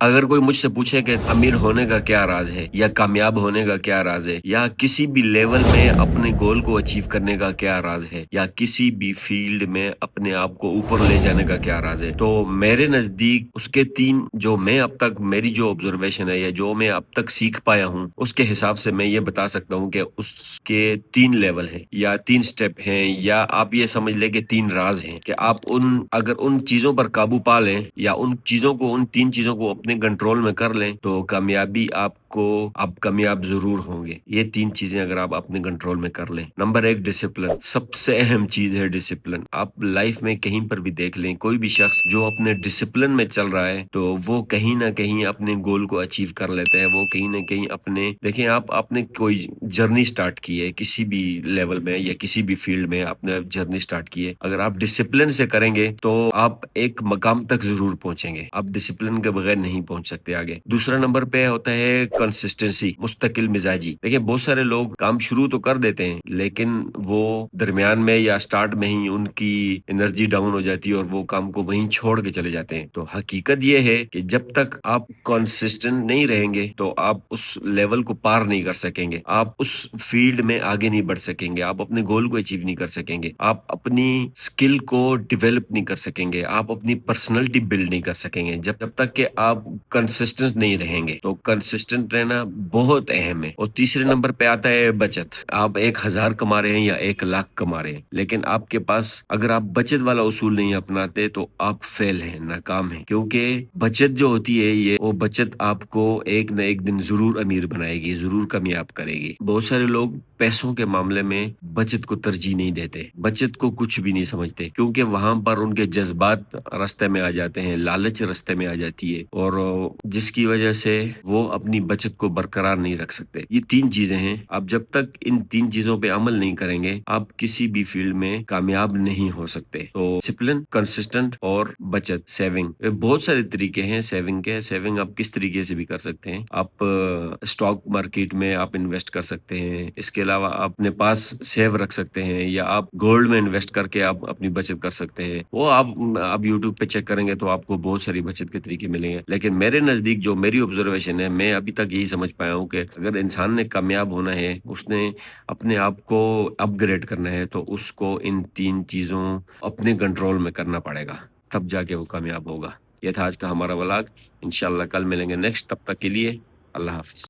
अगर कोई मुझसे पूछे कि अमीर होने का क्या राज है या कामयाब होने का क्या राज है या किसी भी लेवल में अपने गोल को अचीव करने का क्या राज है या किसी भी फील्ड में अपने आप को ऊपर ले जाने का क्या राज है, तो मेरे नजदीक उसके तीन, जो मैं अब तक, मेरी जो ऑब्जर्वेशन है या जो मैं अब तक सीख पाया हूँ, उसके हिसाब से मैं ये बता सकता हूँ कि उसके तीन लेवल हैं या तीन स्टेप हैं, या आप ये समझ लें कि तीन राज हैं कि आप उन, अगर उन चीजों पर काबू पा लें या उन चीजों को, उन तीन चीजों को अपने कंट्रोल में कर लें, तो कामयाबी आपको, आप कामयाब जरूर होंगे। ये तीन चीजें अगर आप अपने कंट्रोल में कर लें। नंबर एक, डिसिप्लिन। सबसे अहम चीज है डिसिप्लिन। आप लाइफ में कहीं पर भी देख लें, कोई भी शख्स जो अपने डिसिप्लिन में चल रहा है तो वो कहीं ना कहीं अपने गोल को अचीव कर लेता है। वो कहीं ना कहीं अपने, देखें, आप आपने कोई जर्नी स्टार्ट की है किसी भी लेवल में या किसी भी फील्ड में, आपने जर्नी स्टार्ट की है, अगर आप डिसिप्लिन से करेंगे तो आप एक मकाम तक जरूर पहुंचेंगे। आप डिसिप्लिन के बगैर नहीं पहुंच सकते आगे। दूसरा नंबर पे होता है कंसिस्टेंसी, मुस्तकिल मिजाजी। देखिए, बहुत सारे लोग काम शुरू तो कर देते हैं लेकिन वो दरमियान में या स्टार्ट में ही उनकी एनर्जी डाउन हो जाती है और वो काम को वहीं छोड़ के चले जाते हैं। तो हकीकत ये है कि जब तक आप कंसिस्टेंट नहीं रहेंगे तो आप उस लेवल को पार नहीं कर सकेंगे, आप उस फील्ड में आगे नहीं बढ़ सकेंगे, आप अपने गोल को अचीव नहीं कर सकेंगे, आप अपनी स्किल को डेवलप नहीं कर सकेंगे, आप अपनी पर्सनैलिटी बिल्ड नहीं कर सकेंगे जब जब तक कि आप कंसिस्टेंट नहीं रहेंगे। तो कंसिस्टेंट रहना बहुत अहम है। और तीसरे नंबर पे आता है बचत। आप 1,000 कमा रहे हैं या 1 लाख कमा रहे हैं, लेकिन आपके पास, अगर आप बचत वाला उसूल नहीं अपनाते तो आप फेल हैं, नाकाम हैं। क्योंकि बचत जो होती है, ये वो बचत आपको एक न एक दिन जरूर अमीर बनाएगी, जरूर कामयाब करेगी। बहुत सारे लोग पैसों के मामले में बचत को तरजीह नहीं देते, बचत को कुछ भी नहीं समझते, क्योंकि वहां पर उनके जज्बात रास्ते में आ जाते हैं, लालच रास्ते में आ जाती है, और जिसकी वजह से वो अपनी बचत को बरकरार नहीं रख सकते। ये तीन चीजें हैं, आप जब तक इन तीन चीजों पे अमल नहीं करेंगे आप किसी भी फील्ड में कामयाब नहीं हो सकते। तो डिसिप्लिन, कंसिस्टेंट और बचत, सेविंग, बहुत सारे तरीके हैं सेविंग के। सेविंग आप किस तरीके से भी कर सकते हैं। आप स्टॉक मार्केट में आप इन्वेस्ट कर सकते हैं, इसके अलावा आप अपने पास सेव रख सकते हैं, या आप गोल्ड में इन्वेस्ट करके आप अपनी बचत कर सकते हैं। वो आप यूट्यूब पे चेक करेंगे तो आपको बहुत सारी बचत के तरीके मिलेंगे। लेकिन मेरे नजदीक, जो मेरी ऑब्जर्वेशन है, मैं अभी तक यही समझ पाया हूँ कि अगर इंसान ने कामयाब होना है, उसने अपने आप को अपग्रेड करना है, तो उसको इन तीन चीजों अपने कंट्रोल में करना पड़ेगा, तब जाके वो कामयाब होगा। ये था आज का हमारा व्लॉग। इंशाल्लाह कल मिलेंगे नेक्स्ट, तब तक के लिए अल्लाह हाफिज।